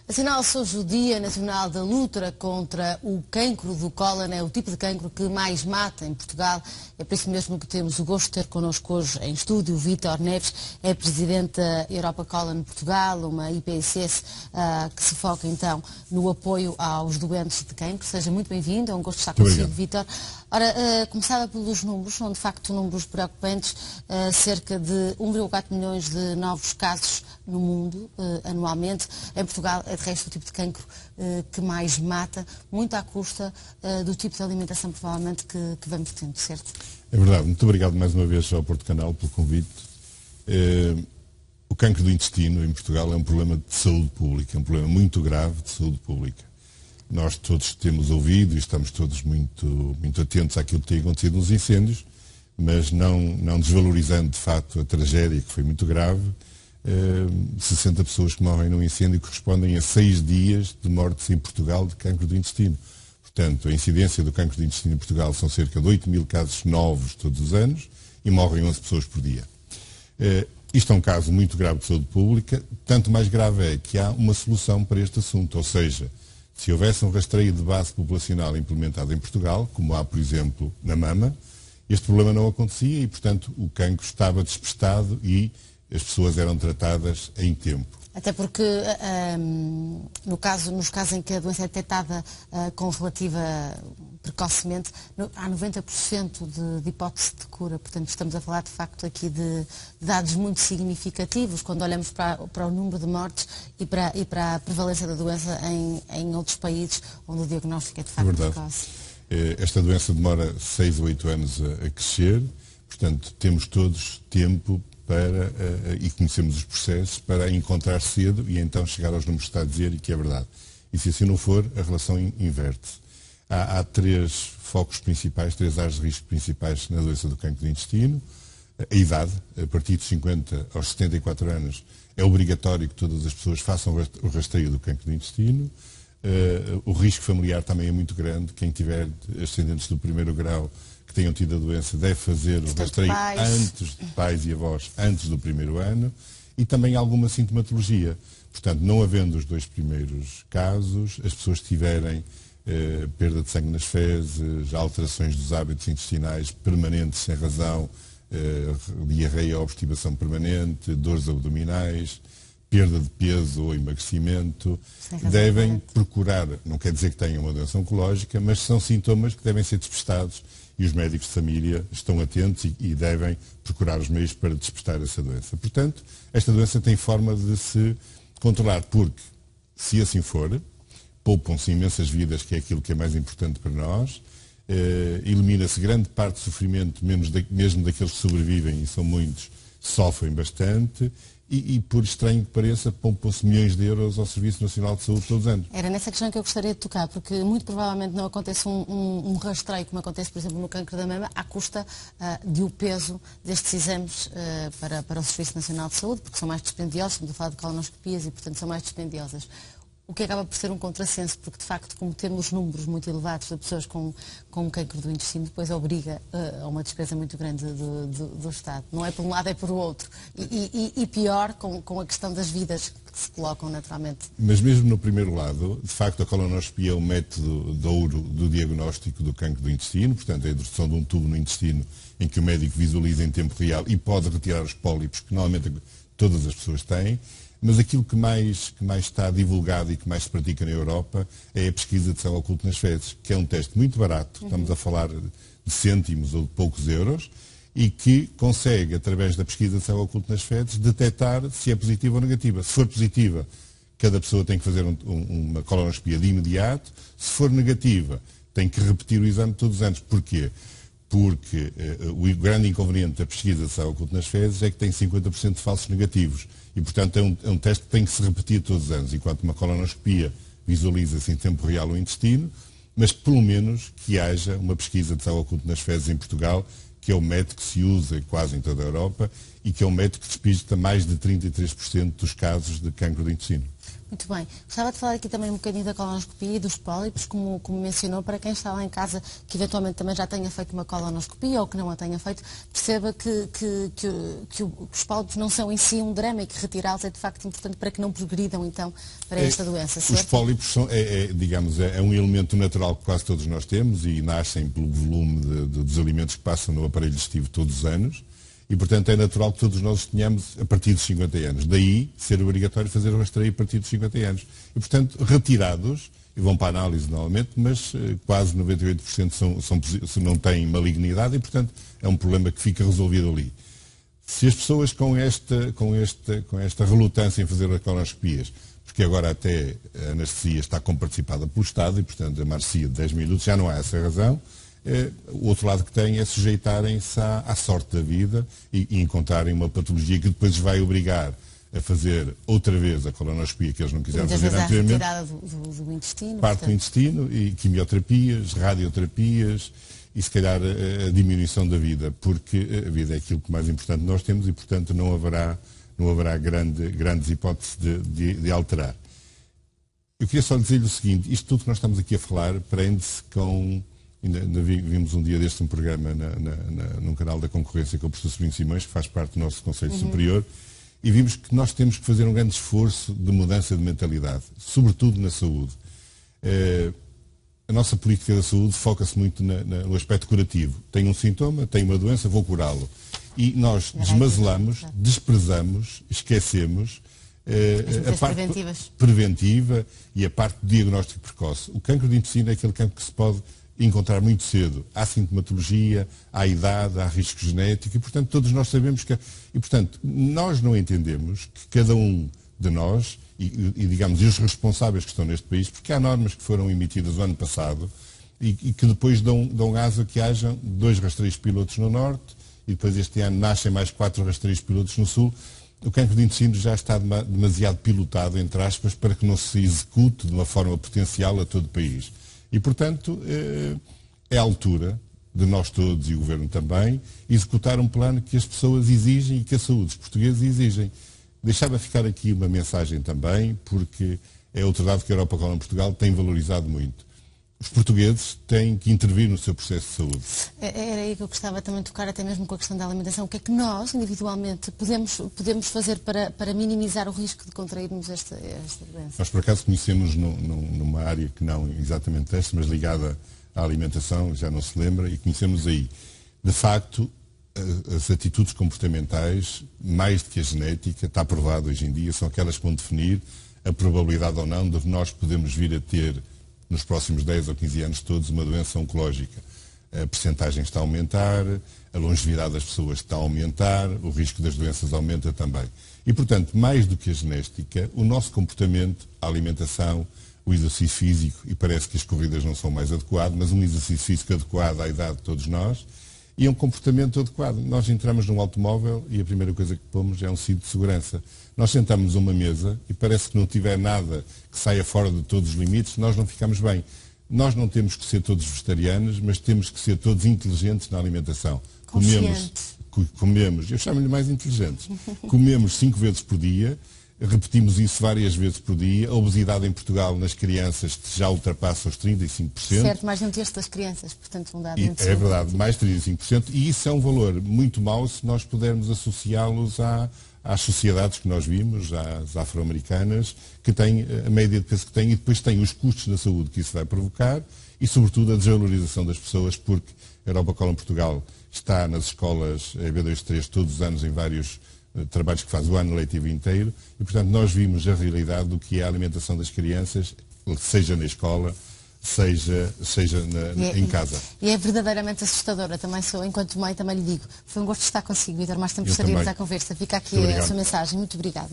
Assinala-se hoje o Dia Nacional da Luta contra o cancro do cólon, é o tipo de cancro que mais mata em Portugal. É por isso mesmo que temos o gosto de ter connosco hoje em estúdio o Vítor Neves, é presidente da Europa Colon Portugal, uma IPSS que se foca então no apoio aos doentes de cancro. Seja muito bem-vindo, é um gosto estar consigo, Vítor. Ora, começava pelos números, são de facto números preocupantes, cerca de 1,4 milhões de novos casos no mundo anualmente. Em Portugal é de resto o tipo de cancro que mais mata, muito à custa do tipo de alimentação provavelmente que vamos tendo, certo? É verdade, muito obrigado mais uma vez ao Porto Canal pelo convite. O cancro do intestino em Portugal é um problema de saúde pública, é um problema muito grave de saúde pública. Nós todos temos ouvido e estamos todos muito atentos àquilo que tem acontecido nos incêndios, mas não desvalorizando de facto a tragédia, que foi muito grave. 60 pessoas que morrem num incêndio correspondem a 6 dias de mortes em Portugal de cancro do intestino. Portanto, a incidência do cancro do intestino em Portugal são cerca de 8 mil casos novos todos os anos e morrem 11 pessoas por dia. Isto é um caso muito grave de saúde pública, tanto mais grave é que há uma solução para este assunto, ou seja, se houvesse um rastreio de base populacional implementado em Portugal, como há, por exemplo, na mama, este problema não acontecia e, portanto, o cancro estava despistado e as pessoas eram tratadas em tempo. Até porque, nos casos em que a doença é detectada com relativa precocemente, há 90% de hipótese de cura. Portanto, estamos a falar, de facto, aqui de dados muito significativos quando olhamos para o número de mortes e para a prevalência da doença em outros países onde o diagnóstico é, de facto, precoce. Esta doença demora 6 ou 8 anos a crescer, portanto, temos todos tempo e conhecemos os processos para encontrar cedo e então chegar aos números que está a dizer e que é verdade. E se assim não for, a relação inverte-se. Há 3 focos principais, 3 áreas de risco principais na doença do cancro do intestino. A idade, a partir de 50 aos 74 anos, é obrigatório que todas as pessoas façam o rastreio do cancro do intestino. O risco familiar também é muito grande. Quem tiver ascendentes do primeiro grau que tenham tido a doença deve fazer o rastreio antes de pais e avós, antes do primeiro ano, e também alguma sintomatologia. Portanto, não havendo os 2 primeiros casos, as pessoas tiverem perda de sangue nas fezes, alterações dos hábitos intestinais permanentes sem razão, diarreia ou obstipação permanente, dores abdominais, perda de peso ou emagrecimento, devem procurar, não quer dizer que tenham uma doença oncológica, mas são sintomas que devem ser despistados e os médicos de família estão atentos e devem procurar os meios para despistar essa doença. Portanto, esta doença tem forma de se controlar, porque, se assim for, poupam-se imensas vidas, que é aquilo que é mais importante para nós, elimina-se grande parte do sofrimento, mesmo daqueles que sobrevivem, e são muitos, sofrem bastante, e por estranho que pareça, poupam-se milhões de euros ao Serviço Nacional de Saúde todos os anos. Era nessa questão que eu gostaria de tocar, porque muito provavelmente não acontece um rastreio, como acontece, por exemplo, no cancro da mama, à custa do peso destes exames para o Serviço Nacional de Saúde, porque são mais dispendiosos, estamos a falar de colonoscopias e, portanto, são mais dispendiosas. O que acaba por ser um contrassenso, porque de facto, como temos números muito elevados de pessoas com cancro do intestino, depois obriga a uma despesa muito grande do Estado. Não é por um lado, é por outro. E pior com a questão das vidas que se colocam naturalmente. Mas mesmo no primeiro lado, de facto a colonoscopia é o método de ouro do diagnóstico do cancro do intestino, portanto a introdução de um tubo no intestino em que o médico visualiza em tempo real e pode retirar os pólipos que normalmente todas as pessoas têm. Mas aquilo que mais está divulgado e que mais se pratica na Europa é a pesquisa de célula oculta nas fezes, que é um teste muito barato, estamos a falar de cêntimos ou de poucos euros, e que consegue, através da pesquisa de célula oculta nas fezes, detectar se é positiva ou negativa. Se for positiva, cada pessoa tem que fazer uma colonoscopia de imediato. Se for negativa, tem que repetir o exame todos os anos. Porquê? Porque o grande inconveniente da pesquisa de célula oculta nas fezes é que tem 50% de falsos negativos. E, portanto, é um teste que tem que se repetir todos os anos, enquanto uma colonoscopia visualiza-se em tempo real o intestino, mas pelo menos que haja uma pesquisa de célula oculta nas fezes em Portugal, que é o método que se usa quase em toda a Europa e que é um método que despista mais de 33% dos casos de cancro do intestino. Muito bem. Gostava de falar aqui também um bocadinho da colonoscopia e dos pólipos, como mencionou, para quem está lá em casa, que eventualmente também já tenha feito uma colonoscopia ou que não a tenha feito, perceba que os pólipos não são em si um drama e que retirá-los é de facto importante para que não progridam então para esta doença, certo? Os pólipos são, digamos, é um elemento natural que quase todos nós temos e nascem pelo volume dos alimentos que passam no aparelho digestivo todos os anos. E, portanto, é natural que todos nós os tenhamos a partir dos 50 anos. Daí ser obrigatório fazer o rastreio a partir dos 50 anos. E, portanto, retirados, e vão para a análise normalmente, mas quase 98% não têm malignidade e, portanto, é um problema que fica resolvido ali. Se as pessoas com esta relutância em fazer as colonoscopias, porque agora até a anestesia está comparticipada pelo Estado e, portanto, a marcia de 10 minutos, já não há essa razão. O outro lado que tem é sujeitarem-se à sorte da vida e encontrarem uma patologia que depois os vai obrigar a fazer outra vez a colonoscopia que eles não quiseram fazer anteriormente. Retirada do intestino. Parte do intestino e quimioterapias, radioterapias e se calhar a diminuição da vida, porque a vida é aquilo que mais importante nós temos e, portanto, não haverá grandes hipóteses de alterar. Eu queria só dizer-lhe o seguinte, isto tudo que nós estamos aqui a falar prende-se com... Ainda vimos um dia deste um programa num canal da concorrência com o professor Sobrinho Simões, que faz parte do nosso Conselho Superior, e vimos que nós temos que fazer um grande esforço de mudança de mentalidade, sobretudo na saúde. A nossa política da saúde foca-se muito no aspecto curativo. Tenho um sintoma, tenho uma doença, vou curá-lo. E nós desmazelamos, desprezamos, esquecemos a parte preventiva e a parte do diagnóstico precoce. O cancro de intestino é aquele cancro que se pode encontrar muito cedo. Há sintomatologia, há idade, há risco genético e, portanto, todos nós sabemos que... E, portanto, nós não entendemos que cada um de nós, digamos, e os responsáveis que estão neste país, porque há normas que foram emitidas o ano passado e que depois dão asa a que hajam 2 rastreios pilotos no Norte e depois este ano nascem mais 4 rastreios pilotos no Sul. O cancro de intestino já está demasiado pilotado, entre aspas, para que não se execute de uma forma potencial a todo o país. E, portanto, é a altura de nós todos e o Governo também executar um plano que as pessoas exigem e que a saúde dos portugueses exigem. Deixava ficar aqui uma mensagem também, porque é outro dado que a Europa Colon Portugal tem valorizado muito. Os portugueses têm que intervir no seu processo de saúde. Era aí que eu gostava também de tocar, até mesmo com a questão da alimentação. O que é que nós, individualmente, podemos fazer para minimizar o risco de contrairmos esta doença? Nós, por acaso, conhecemos numa área que não exatamente esta, mas ligada à alimentação, já não se lembra, e conhecemos aí. De facto, as atitudes comportamentais, mais do que a genética, está provado hoje em dia, são aquelas que vão definir a probabilidade ou não de nós podermos vir a ter nos próximos 10 ou 15 anos todos uma doença oncológica. A percentagem está a aumentar, a longevidade das pessoas está a aumentar, o risco das doenças aumenta também. E, portanto, mais do que a genética, o nosso comportamento, a alimentação, o exercício físico, e parece que as corridas não são mais adequado, mas um exercício físico adequado à idade de todos nós, e um comportamento adequado. Nós entramos num automóvel e a primeira coisa que pomos é um cinto de segurança. Nós sentamos a uma mesa e parece que não tiver nada que saia fora de todos os limites, nós não ficamos bem. Nós não temos que ser todos vegetarianos, mas temos que ser todos inteligentes na alimentação. Comemos, eu chamo-lhe mais inteligentes. Comemos 5 vezes por dia, repetimos isso várias vezes por dia. A obesidade em Portugal nas crianças já ultrapassa os 35%. Certo, mais de um terço das crianças, portanto, um dado muito É verdade, mais de 35%. E isso é um valor muito mau se nós pudermos associá-los às sociedades que nós vimos, às afro-americanas, que têm a média de peso que têm e depois têm os custos da saúde que isso vai provocar e, sobretudo, a desvalorização das pessoas, porque a Europa Colon Portugal está nas escolas EB23 todos os anos em vários trabalhos que faz o ano letivo inteiro e, portanto, nós vimos a realidade do que é a alimentação das crianças, seja na escola, seja em casa. E é verdadeiramente assustadora, também sou, enquanto mãe, também lhe digo. Foi um gosto estar consigo, Vítor, mais tempo estaremos à conversa. Fica aqui a sua mensagem. Muito obrigada.